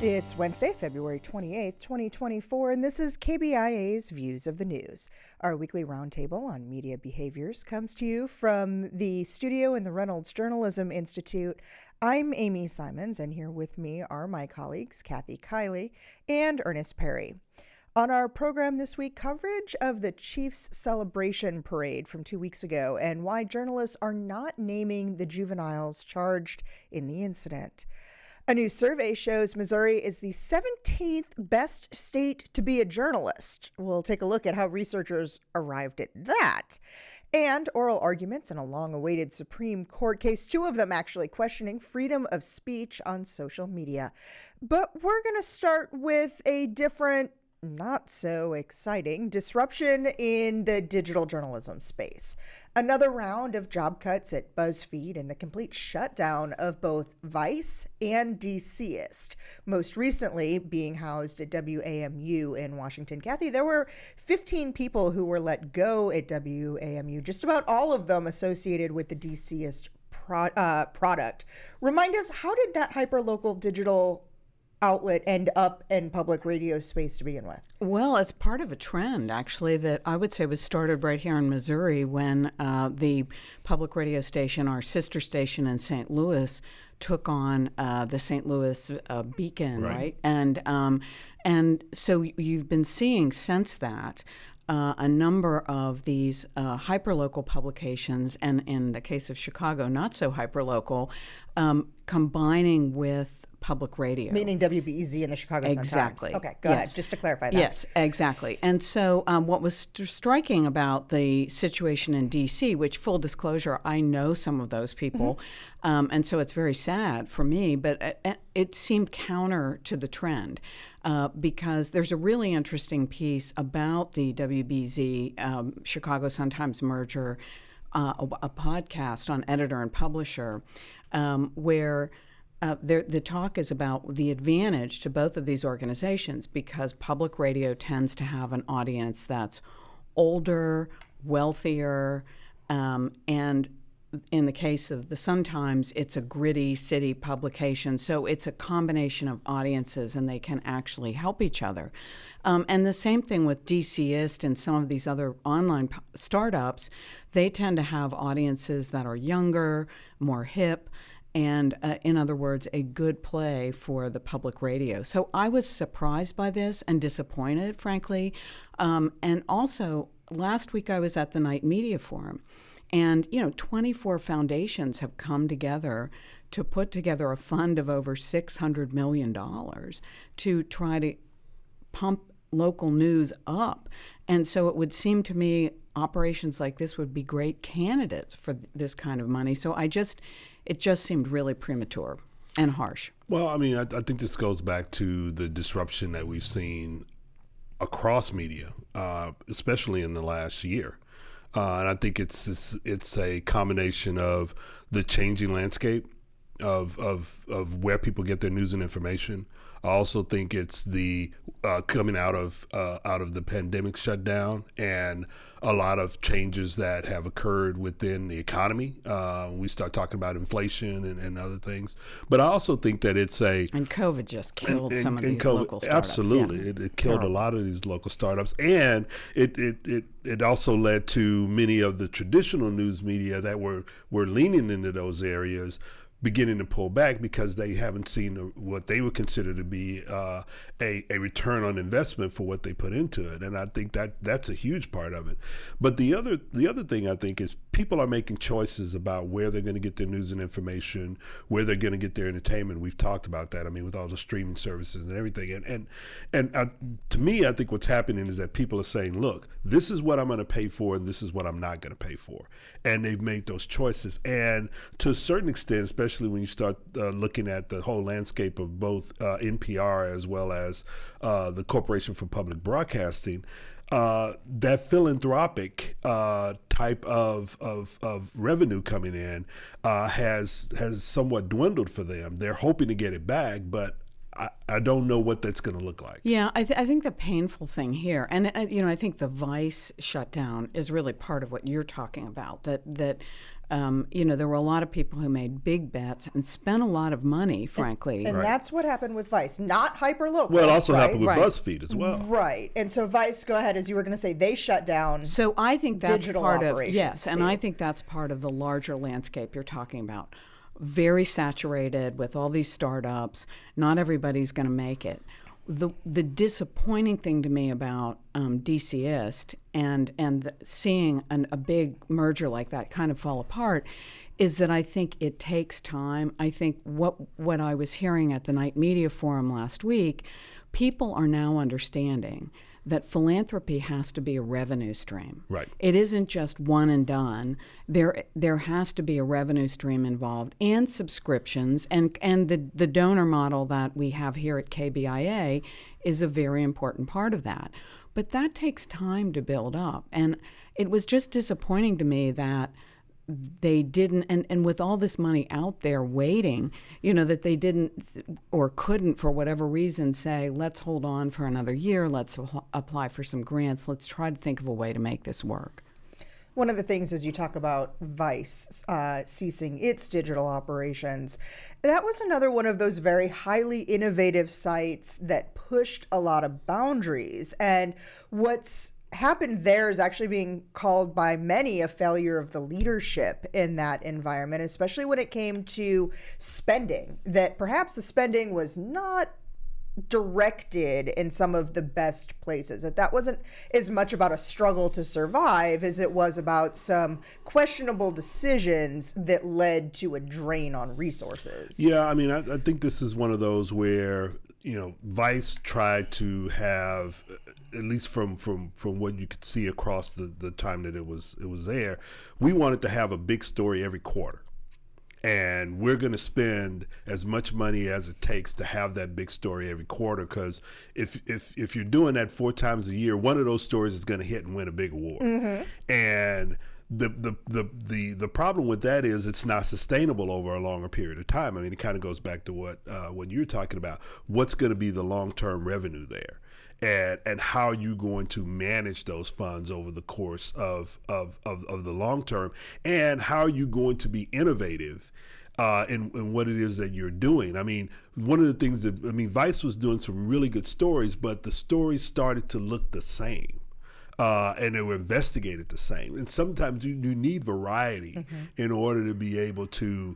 It's Wednesday, February 28th, 2024, and this is KBIA's Views of the News. Our weekly roundtable on media behaviors comes to you from the studio in the Reynolds Journalism Institute. I'm Amy Simons, and here with me are my colleagues Kathy Kiley and Ernest Perry. On our program this week, coverage of the Chiefs celebration parade from 2 weeks ago and why journalists are not naming the juveniles charged in the incident. A new survey shows Missouri is the 17th best state to be a journalist. We'll take a look at how researchers arrived at that. And oral arguments in a long-awaited Supreme Court case, two of them actually questioning freedom of speech on social media. But we're going to start with a different, not so exciting disruption in the digital journalism space. Another round of job cuts at BuzzFeed and the complete shutdown of both Vice and DCist, most recently being housed at WAMU in Washington. Kathy, there were 15 people who were let go at WAMU, just about all of them associated with the DCist product. Remind us, how did that hyperlocal digital outlet end up in public radio space to begin with? Well, it's part of a trend, actually, that I would say was started right here in Missouri when the public radio station, our sister station in St. Louis, took on the St. Louis Beacon, right? And so you've been seeing since that a number of these hyperlocal publications, and in the case of Chicago, not so hyperlocal, combining with public radio. Meaning WBEZ and the Chicago Sun-Times. Exactly. Okay, go ahead, just to clarify that. Yes, exactly. And so what was striking about the situation in D.C., which, full disclosure, I know some of those people, and so it's very sad for me, but it seemed counter to the trend because there's a really interesting piece about the WBZ Chicago Sun-Times merger, a podcast on Editor and Publisher, where the talk is about the advantage to both of these organizations because public radio tends to have an audience that's older, wealthier, and in the case of the Sun-Times, it's a gritty city publication. So it's a combination of audiences, and they can actually help each other. And the same thing with DCist and some of these other online startups. They tend to have audiences that are younger, more hip, and in other words, a good play for the public radio. So I was surprised by this and disappointed, frankly. And also, last week I was at the Night Media Forum, and 24 foundations have come together to put together a fund of over $600 million to try to pump local news up. And so it would seem to me operations like this would be great candidates for this kind of money. So it just seemed really premature and harsh. Well, I mean, I think this goes back to the disruption that we've seen across media, especially in the last year. And I think it's a combination of the changing landscape of where people get their news and information. I also think it's the coming out of the pandemic shutdown and a lot of changes that have occurred within the economy. We start talking about inflation and other things. But I also think that it's and COVID just killed some of these local startups. Absolutely. Yeah. It killed a lot of these local startups. And it also led to many of the traditional news media that were leaning into those areas beginning to pull back because they haven't seen what they would consider to be a return on investment for what they put into it. And I think that's a huge part of it. But the other thing I think is people are making choices about where they're going to get their news and information, where they're going to get their entertainment. We've talked about that. I mean, with all the streaming services and everything. And to me, I think what's happening is that people are saying, look, this is what I'm going to pay for and this is what I'm not going to pay for. And they've made those choices. And to a certain extent, especially when you start looking at the whole landscape of both NPR as well as the Corporation for Public Broadcasting, that philanthropic type of revenue coming in has somewhat dwindled for them. They're hoping to get it back, but I don't know what that's going to look like. Yeah, I think the painful thing here, and I think the Vice shutdown is really part of what you're talking about. That there were a lot of people who made big bets and spent a lot of money, frankly. And that's what happened with Vice, not hyperlocal. Well, it also happened with BuzzFeed as well. Right. And so Vice, go ahead, as you were going to say, they shut down. So I think that's part of, yes, and too. I think that's part of the larger landscape you're talking about. Very saturated with all these startups. Not everybody's going to make it. The disappointing thing to me about DCist and seeing a big merger like that kind of fall apart is that I think it takes time. I think what I was hearing at the Night Media Forum last week, people are now understanding that philanthropy has to be a revenue stream. Right. It isn't just one and done. There has to be a revenue stream involved and subscriptions, and the donor model that we have here at KBIA is a very important part of that. But that takes time to build up. And it was just disappointing to me that they didn't, and with all this money out there waiting, that they didn't or couldn't, for whatever reason, say, let's hold on for another year, let's apply for some grants, let's try to think of a way to make this work. One of the things as you talk about Vice ceasing its digital operations, that was another one of those very highly innovative sites that pushed a lot of boundaries. And what's happened there is actually being called by many a failure of the leadership in that environment, especially when it came to spending, that perhaps the spending was not directed in some of the best places, that wasn't as much about a struggle to survive as it was about some questionable decisions that led to a drain on resources. Yeah, I mean, I think this is one of those where Vice tried to have, at least from what you could see across the time that it was there, we wanted to have a big story every quarter. And we're going to spend as much money as it takes to have that big story every quarter, because if you're doing that 4 times a year, one of those stories is going to hit and win a big award. Mm-hmm. And the problem with that is it's not sustainable over a longer period of time. I mean, it kind of goes back to what you're talking about. What's going to be the long-term revenue there? And how are you going to manage those funds over the course of the long term? And how are you going to be innovative in what it is that you're doing? I mean, one of the things Vice was doing some really good stories, but the stories started to look the same. And they were investigated the same. And sometimes you need variety in order to be able to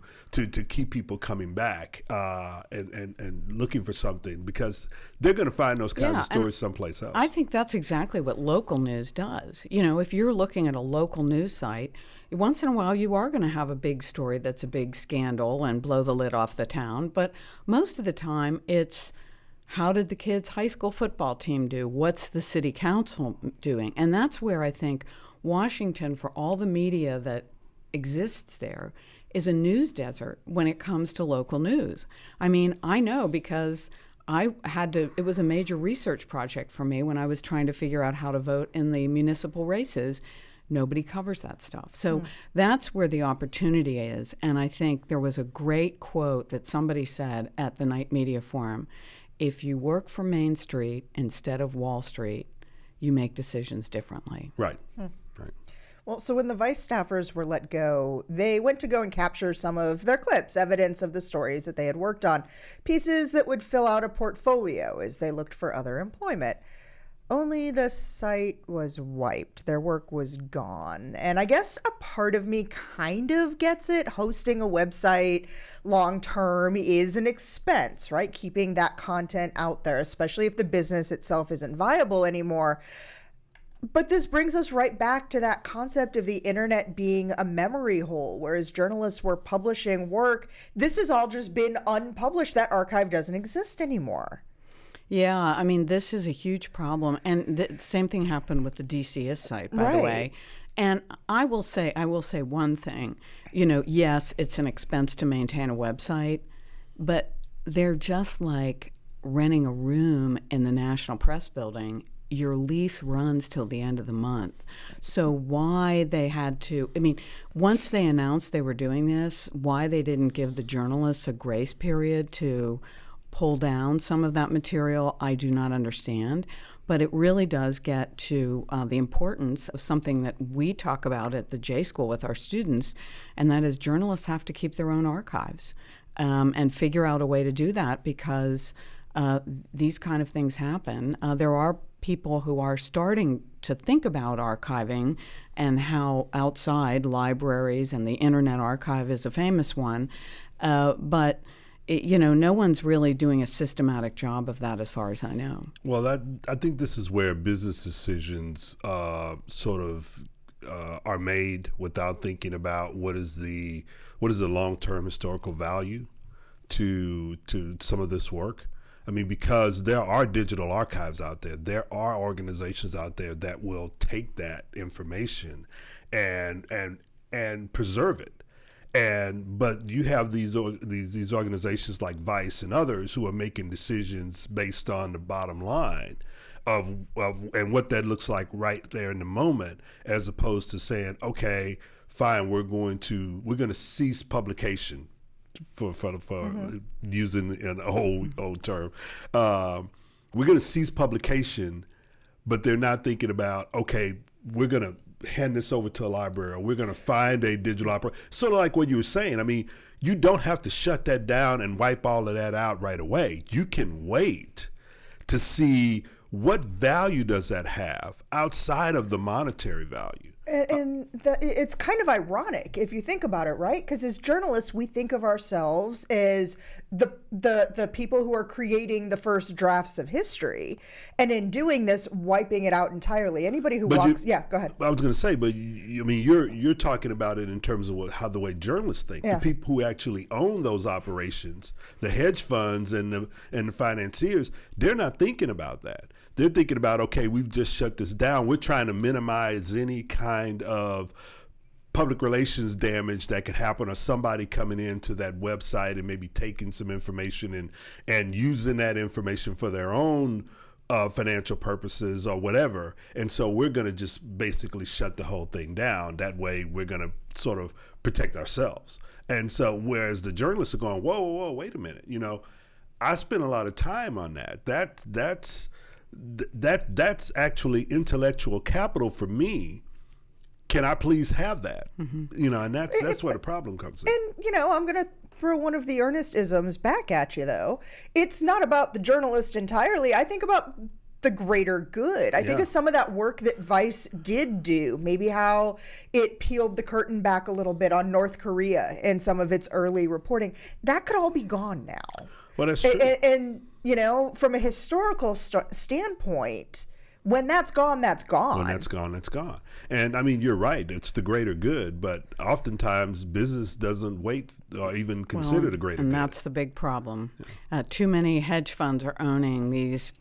keep people coming back and looking for something, because they're going to find those kinds of stories someplace else. I think that's exactly what local news does. If you're looking at a local news site, once in a while you are going to have a big story that's a big scandal and blow the lid off the town. But most of the time it's, how did the kids' high school football team do? What's the city council doing? And that's where I think Washington, for all the media that exists there, is a news desert when it comes to local news. I mean, I know because it was a major research project for me when I was trying to figure out how to vote in the municipal races. Nobody covers that stuff. So that's where the opportunity is. And I think there was a great quote that somebody said at the Night Media Forum: if you work for Main Street instead of Wall Street, you make decisions differently. Right. Right. Well, so when the Vice staffers were let go, they went to go and capture some of their clips, evidence of the stories that they had worked on, pieces that would fill out a portfolio as they looked for other employment. Only the site was wiped. Their work was gone. And I guess a part of me kind of gets it. Hosting a website long term is an expense, right? Keeping that content out there, especially if the business itself isn't viable anymore. But this brings us right back to that concept of the internet being a memory hole, whereas journalists were publishing work. This has all just been unpublished. That archive doesn't exist anymore. Yeah, I mean, this is a huge problem. And the same thing happened with the DCS site, by the way. And I will say one thing. Yes, it's an expense to maintain a website, but they're just like renting a room in the National Press Building. Your lease runs till the end of the month. So why they had to, once they announced they were doing this, why they didn't give the journalists a grace period to pull down some of that material, I do not understand. But it really does get to the importance of something that we talk about at the J School with our students, and that is journalists have to keep their own archives and figure out a way to do that, because these kind of things happen. There are people who are starting to think about archiving and how outside libraries, and the Internet Archive is a famous one, but no one's really doing a systematic job of that, as far as I know. Well, I think this is where business decisions sort of are made without thinking about what is the long-term historical value to some of this work. I mean, because there are digital archives out there. There are organizations out there that will take that information and preserve it. But you have these organizations like Vice and others who are making decisions based on the bottom line of and what that looks like right there in the moment, as opposed to saying, okay, fine, we're going to cease publication for using an old term. We're going to cease publication, but they're not thinking about, okay, we're going to hand this over to a library, or we're going to find a digital opera. Sort of like what you were saying. I mean, you don't have to shut that down and wipe all of that out right away. You can wait to see what value does that have outside of the monetary value. And it's kind of ironic if you think about it, right? Because as journalists, we think of ourselves as the people who are creating the first drafts of history, and in doing this, wiping it out entirely. Anybody who walks, go ahead. I was going to say, but you're talking about it in terms of how the way journalists think. Yeah. The people who actually own those operations, the hedge funds and the financiers, they're not thinking about that. They're thinking about, okay, we've just shut this down. We're trying to minimize any kind of public relations damage that could happen, or somebody coming into that website and maybe taking some information and using that information for their own financial purposes or whatever. And so we're going to just basically shut the whole thing down. That way we're going to sort of protect ourselves. And so whereas the journalists are going, whoa, wait a minute. I spent a lot of time on that. That's actually intellectual capital for me. Can I please have that? Mm-hmm. And that's where the problem comes in. And I'm going to throw one of the Ernest isms back at you, though. It's not about the journalist entirely. I think about the greater good. I think of some of that work that Vice did do, maybe how it peeled the curtain back a little bit on North Korea and some of its early reporting. That could all be gone now. Well, that's true. And from a historical standpoint, when that's gone, that's gone. When that's gone, that's gone. And I mean, you're right. It's the greater good, but oftentimes business doesn't wait or even consider the greater good. And that's the big problem. Too many hedge funds are owning these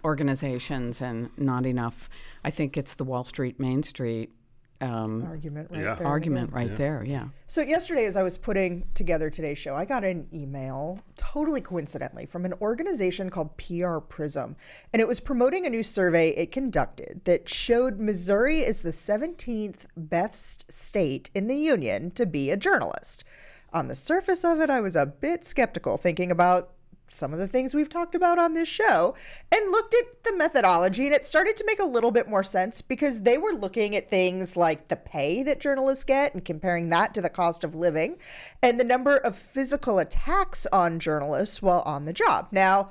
organizations, and not enough. I think it's the Wall Street, Main Street argument right there. Yeah. So yesterday, as I was putting together today's show, I got an email, totally coincidentally, from an organization called PR Prism, and it was promoting a new survey it conducted that showed Missouri is the 17th best state in the union to be a journalist. On the surface of it, I was a bit skeptical, thinking about some of the things we've talked about on this show, and looked at the methodology, and it started to make a little bit more sense, because they were looking at things like the pay that journalists get and comparing that to the cost of living, and the number of physical attacks on journalists while on the job. Now,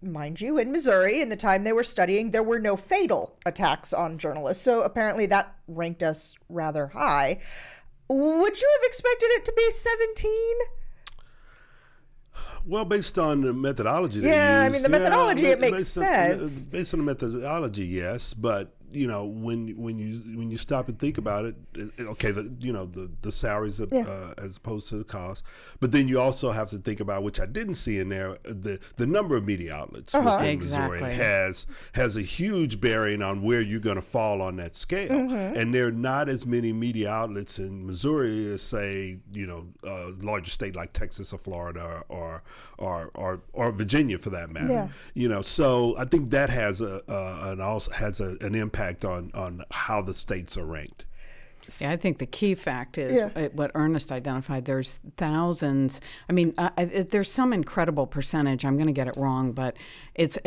mind you, in Missouri, in the time they were studying, there were no fatal attacks on journalists, so apparently that ranked us rather high. Would you have expected it to be 17? Well, based on the methodology they used, the methodology, it makes sense. Based on the methodology, yes, but when you stop and think about it, okay, the salaries as opposed to the cost, but then you also have to think about, which I didn't see in there, the number of media outlets within Missouri has a huge bearing on where you're going to fall on that scale, and there are not as many media outlets in Missouri as, say, a larger state like Texas or Florida or Virginia, for that matter. So I think that has an impact on how the states are ranked. Yeah, I think the key fact is what Ernest identified. There's thousands. I mean, there's some incredible percentage. I'm going to get it wrong, but it's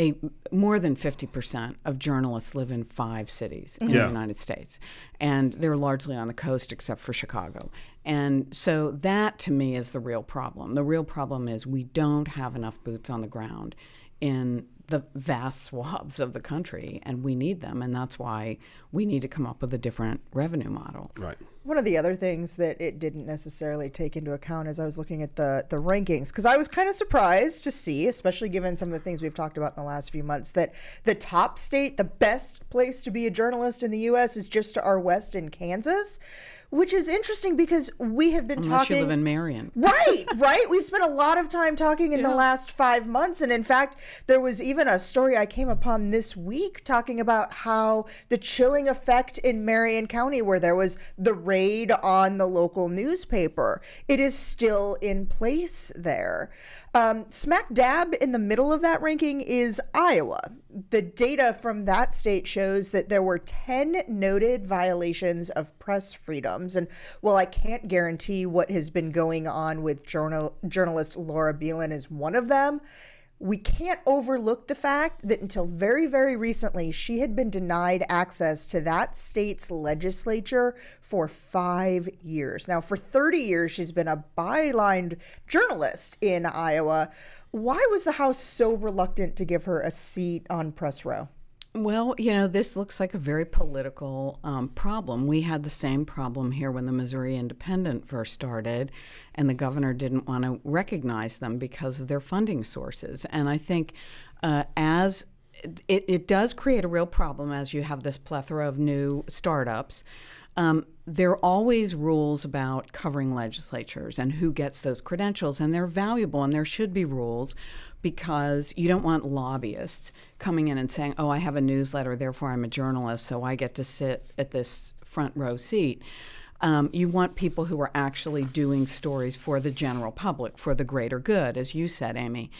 more than 50% of journalists live in 5 cities in the United States, and they're largely on the coast except for Chicago. And so that, to me, is the real problem. The real problem is we don't have enough boots on the ground in the vast swaths of the country, and we need them, and that's why we need to come up with a different revenue model. Right. One of the other things that it didn't necessarily take into account as I was looking at the rankings, because I was kind of surprised to see, especially given some of the things we've talked about in the last few months, that the top state, the best place to be a journalist in the U.S. is just to our west in Kansas, which is interesting because we have been Unless talking... you live in Marion. Right. We've spent a lot of time talking in the last 5 months. And in fact, there was even a story I came upon this week talking about how the chilling effect in Marion County, where there was the raid on the local newspaper, it is still in place there. Smack dab in the middle of that ranking is Iowa. The data from that state shows that there were 10 noted violations of press freedoms. And while I can't guarantee what has been going on with journalist Laura Beelan is one of them, we can't overlook the fact that until very, very recently, she had been denied access to that state's legislature for 5 years. Now, for 30 years, she's been a bylined journalist in Iowa. Why was the House so reluctant to give her a seat on press row? Well, this looks like a very political problem. We had the same problem here when the Missouri Independent first started, and the governor didn't want to recognize them because of their funding sources. And I think as it does create a real problem as you have this plethora of new startups. There are always rules about covering legislatures and who gets those credentials, and they're valuable, and there should be rules because you don't want lobbyists coming in and saying, oh, I have a newsletter, therefore I'm a journalist, so I get to sit at this front row seat. You want people who are actually doing stories for the general public, for the greater good, as you said, Amy.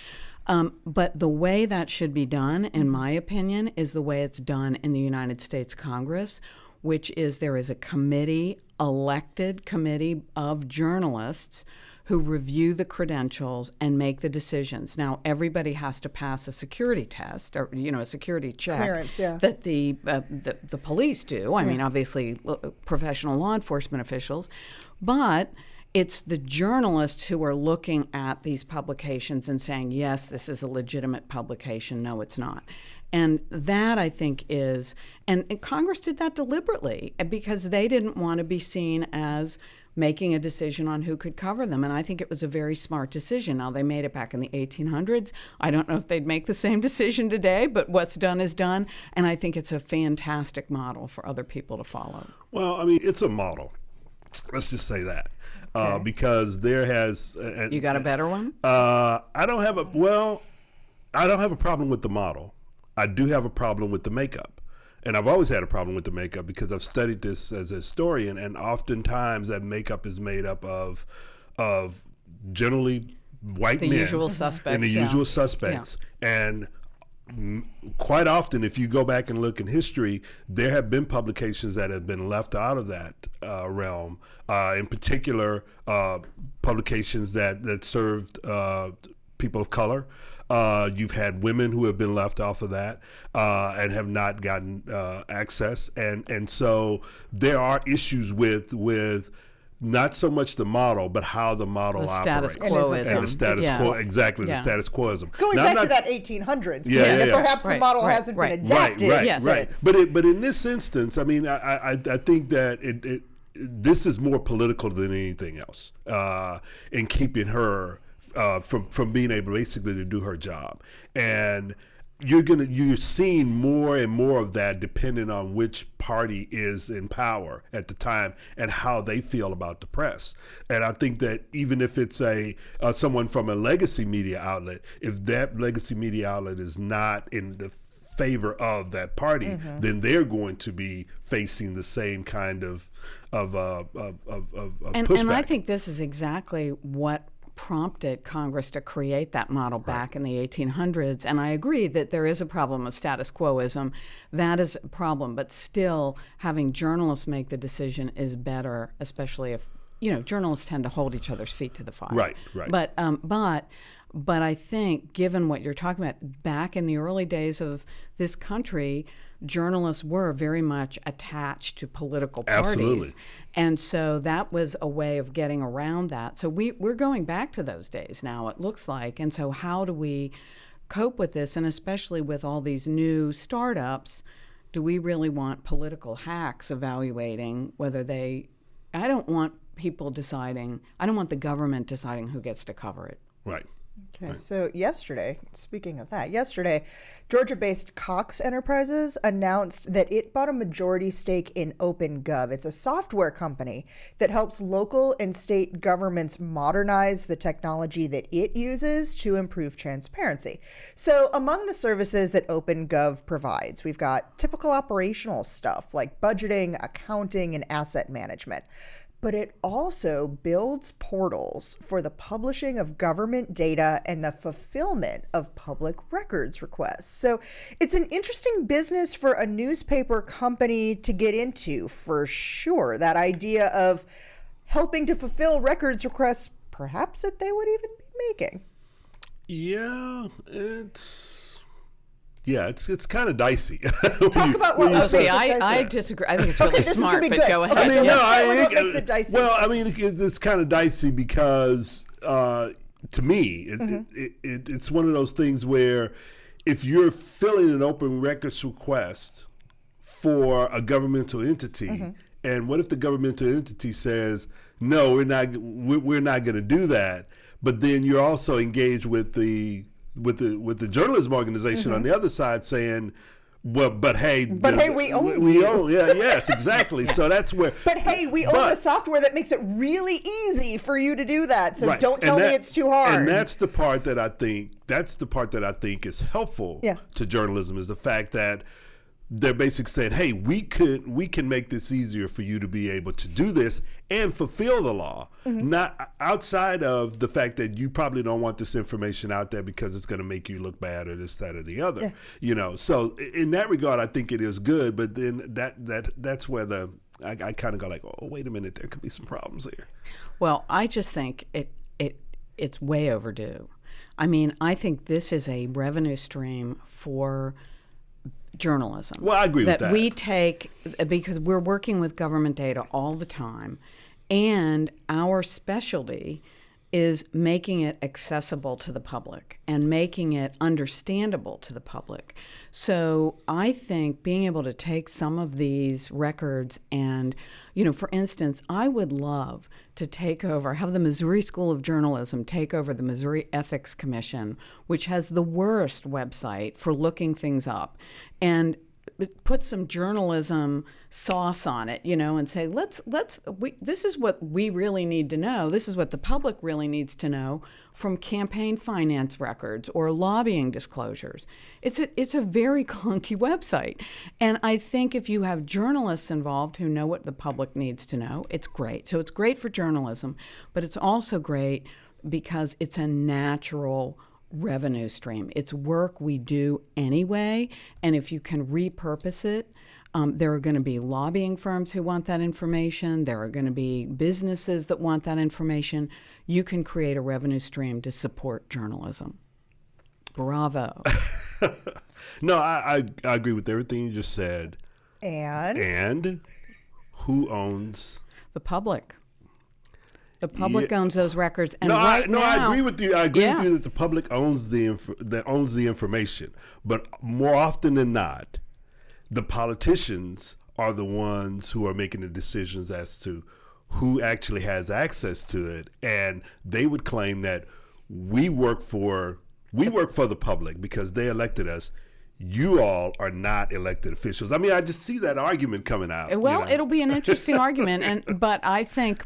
But the way that should be done, in my opinion, is the way it's done in the United States Congress, which is there is a committee, elected committee of journalists who review the credentials and make the decisions. Now, everybody has to pass a security test or, a security check. Clearance, yeah. That the police do. I mean, obviously, professional law enforcement officials. But it's the journalists who are looking at these publications and saying, yes, this is a legitimate publication. No, it's not. And that, I think, is, and Congress did that deliberately because they didn't want to be seen as making a decision on who could cover them. And I think it was a very smart decision. Now, they made it back in the 1800s. I don't know if they'd make the same decision today, but what's done is done. And I think it's a fantastic model for other people to follow. Well, I mean, it's a model. Let's just say that. Because there has... you got a better one? I don't have a problem with the model. I do have a problem with the makeup. And I've always had a problem with the makeup because I've studied this as a historian, and oftentimes that makeup is made up of generally white men. The usual suspects. And the usual suspects. Yeah. And quite often, if you go back and look in history, there have been publications that have been left out of that realm. In particular, publications that served people of color. You've had women who have been left off of that and have not gotten access, and so there are issues with not so much the model, but how the model operates. Status quoism. And the status quo, exactly, the status quoism. Going back to that 1800s, perhaps the model hasn't been adapted. Right. But in this instance, I mean, I think that this is more political than anything else in keeping her from being able basically to do her job. And you're seeing more and more of that depending on which party is in power at the time and how they feel about the press. And I think that even if it's someone from a legacy media outlet, if that legacy media outlet is not in the favor of that party, then they're going to be facing the same kind of pushback. And I think this is exactly what prompted Congress to create that model back in the 1800s. And I agree that there is a problem of status quoism. That is a problem. But still, having journalists make the decision is better, especially if, journalists tend to hold each other's feet to the fire. Right. But I think, given what you're talking about, back in the early days of this country, journalists were very much attached to political parties. Absolutely. And so that was a way of getting around that. So we're going back to those days now, it looks like. And so how do we cope with this? And especially with all these new startups, do we really want political hacks evaluating whether I don't want people deciding, I don't want the government deciding who gets to cover it. Right. Okay, Right. so speaking of that, Georgia-based Cox Enterprises announced that it bought a majority stake in OpenGov. It's a software company that helps local and state governments modernize the technology that it uses to improve transparency. So among the services that OpenGov provides, we've got typical operational stuff like budgeting, accounting, and asset management. But it also builds portals for the publishing of government data and the fulfillment of public records requests. So it's an interesting business for a newspaper company to get into, for sure. That idea of helping to fulfill records requests, perhaps that they would even be making. Yeah, it's kind of dicey. Talk about what else makes it dicey. I disagree. I think it's really this is smart, gonna be but good. go ahead. Okay, so No, let's start with what makes it dicey. Well, I mean, it's kind of dicey because to me, it's one of those things where if you're filling an open records request for a governmental entity, and what if the governmental entity says, no, we're not going to do that, but then you're also engaged with the journalism organization on the other side saying, well, but hey, we own you. Yes, exactly. So that's where. But hey, we own the software that makes it really easy for you to do that. So right. don't tell me it's too hard. And that's the part that I think is helpful to journalism, is the fact that they're basically saying, hey, we can make this easier for you to be able to do this and fulfill the law, not outside of the fact that you probably don't want this information out there because it's going to make you look bad or this, that, or the other. So in that regard, I think it is good. But then that's where I kind of go like, oh, wait a minute, there could be some problems here. Well, I just think it's way overdue. I mean, I think this is a revenue stream for journalism. Well, I agree with that. We take, because we're working with government data all the time, and our specialty is making it accessible to the public and making it understandable to the public. So I think being able to take some of these records and, for instance, I would love to have the Missouri School of Journalism take over the Missouri Ethics Commission, which has the worst website for looking things up, and put some journalism sauce on it, and say, this is what we really need to know. This is what the public really needs to know from campaign finance records or lobbying disclosures. It's a very clunky website. And I think if you have journalists involved who know what the public needs to know, it's great. So it's great for journalism, but it's also great because it's a natural revenue stream. It's work we do anyway, and if you can repurpose it, there are going to be lobbying firms who want that information. There are going to be businesses that want that information. You can create a revenue stream to support journalism. Bravo. No, I agree with everything you just said. And who owns? The public. The public owns those records, and I now, agree with you. I agree with you that the public owns the information, but more often than not, the politicians are the ones who are making the decisions as to who actually has access to it, and they would claim that we work for the public because they elected us. You all are not elected officials. I mean, I just see that argument coming out. Well, it'll be an interesting argument, but I think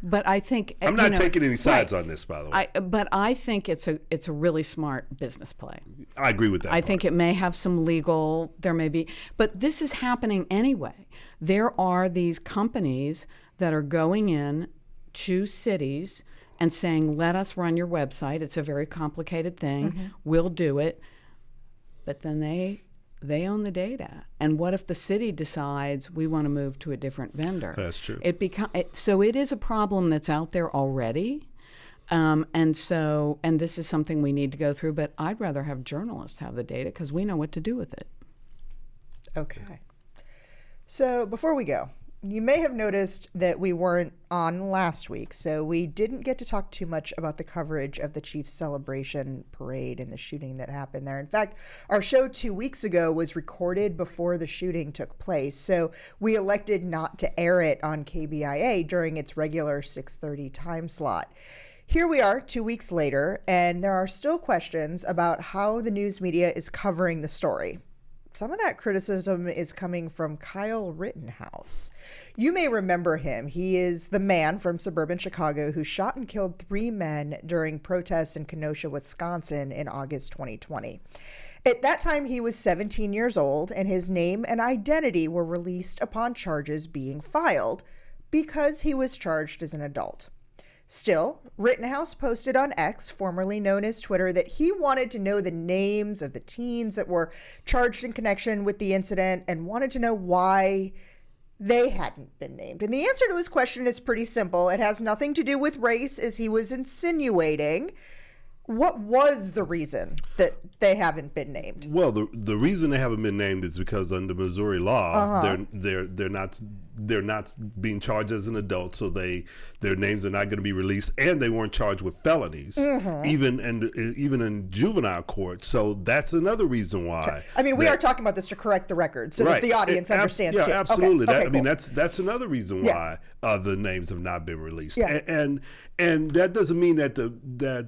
I'm not taking any sides on this, by the way. But I think it's a really smart business play. I agree with that. I think it may have some legal, there may be, but this is happening anyway. There are these companies that are going in to cities and saying, let us run your website. It's a very complicated thing. We'll do it. But then they own the data. And what if the city decides we want to move to a different vendor? That's true. So it is a problem that's out there already. And this is something we need to go through. But I'd rather have journalists have the data because we know what to do with it. Okay. So before we go, you may have noticed that we weren't on last week, so we didn't get to talk too much about the coverage of the Chiefs celebration parade and the shooting that happened there. In fact, our show 2 weeks ago was recorded before the shooting took place, so we elected not to air it on KBIA during its regular 6:30 time slot. Here we are 2 weeks later, and there are still questions about how the news media is covering the story. Some of that criticism is coming from Kyle Rittenhouse. You may remember him. He is the man from suburban Chicago who shot and killed 3 men during protests in Kenosha, Wisconsin in August 2020. At that time, he was 17 years old, and his name and identity were released upon charges being filed because he was charged as an adult. Still, Rittenhouse posted on X, formerly known as Twitter, that he wanted to know the names of the teens that were charged in connection with the incident and wanted to know why they hadn't been named. And the answer to his question is pretty simple. It has nothing to do with race, as he was insinuating. What was the reason that they haven't been named? Well, the reason they haven't been named is because under Missouri law, they're not being charged as an adult, so their names are not going to be released, and they weren't charged with felonies, even in juvenile court. So that's another reason why. Okay. I mean, we are talking about this to correct the record so that the audience understands. Yeah, absolutely. Okay, I mean, that's another reason why the names have not been released. Yeah. And that doesn't mean that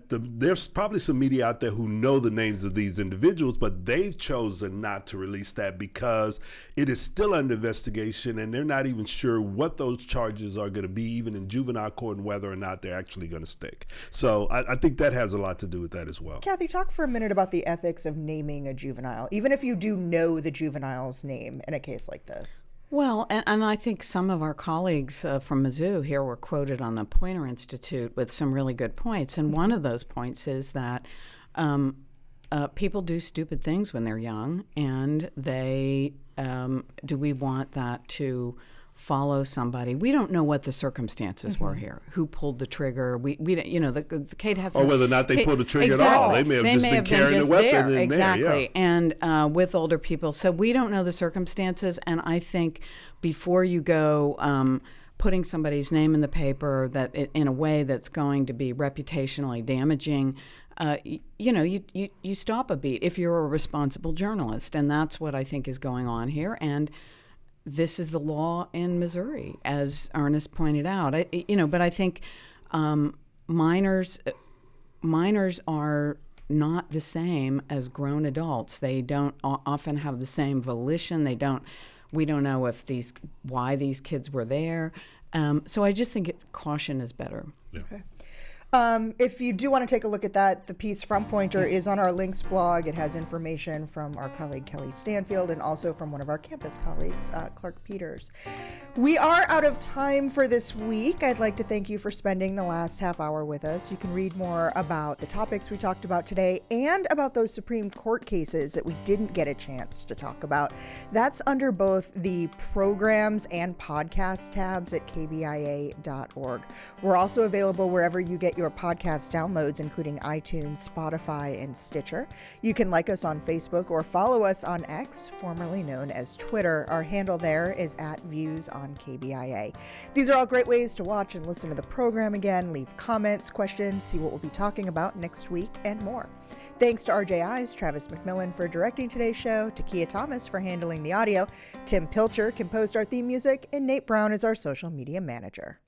there's probably some media out there who know the names of these individuals, but they've chosen not to release that because it is still under investigation, and they're not even sure what those charges are going to be, even in juvenile court, and whether or not they're actually going to stick. So I think that has a lot to do with that as well. Kathy, talk for a minute about the ethics of naming a juvenile, even if you do know the juvenile's name in a case like this. Well, and I think some of our colleagues from Mizzou here were quoted on the Poynter Institute with some really good points. And one of those points is that people do stupid things when they're young, and do we want that to follow somebody? We don't know what the circumstances were here. Who pulled the trigger? We the Kate has. Or whether or not they pulled the trigger at all. They may have just been carrying a weapon in exactly. there. Yeah. And with older people, so we don't know the circumstances. And I think before you go putting somebody's name in the paper in a way that's going to be reputationally damaging, you stop a beat if you're a responsible journalist, and that's what I think is going on here. And this is the law in Missouri, as Ernest pointed out. But I think minors are not the same as grown adults. They don't often have the same volition. We don't know why these kids were there. So I just think caution is better. Yeah. Okay. If you do want to take a look at that, the piece from Poynter is on our links blog. It has information from our colleague Kelly Stanfield and also from one of our campus colleagues, Clark Peters. We are out of time for this week. I'd like to thank you for spending the last half hour with us. You can read more about the topics we talked about today and about those Supreme Court cases that we didn't get a chance to talk about. That's under both the programs and podcast tabs at kbia.org. We're also available wherever you get your podcast downloads, including iTunes, Spotify, and Stitcher. You can like us on Facebook or follow us on X, formerly known as Twitter. Our handle there is @ViewsOnKBIA. These are all great ways to watch and listen to the program again, leave comments, questions, see what we'll be talking about next week, and more. Thanks to RJI's Travis McMillan for directing today's show, to Kia Thomas for handling the audio, Tim Pilcher composed our theme music, and Nate Brown is our social media manager.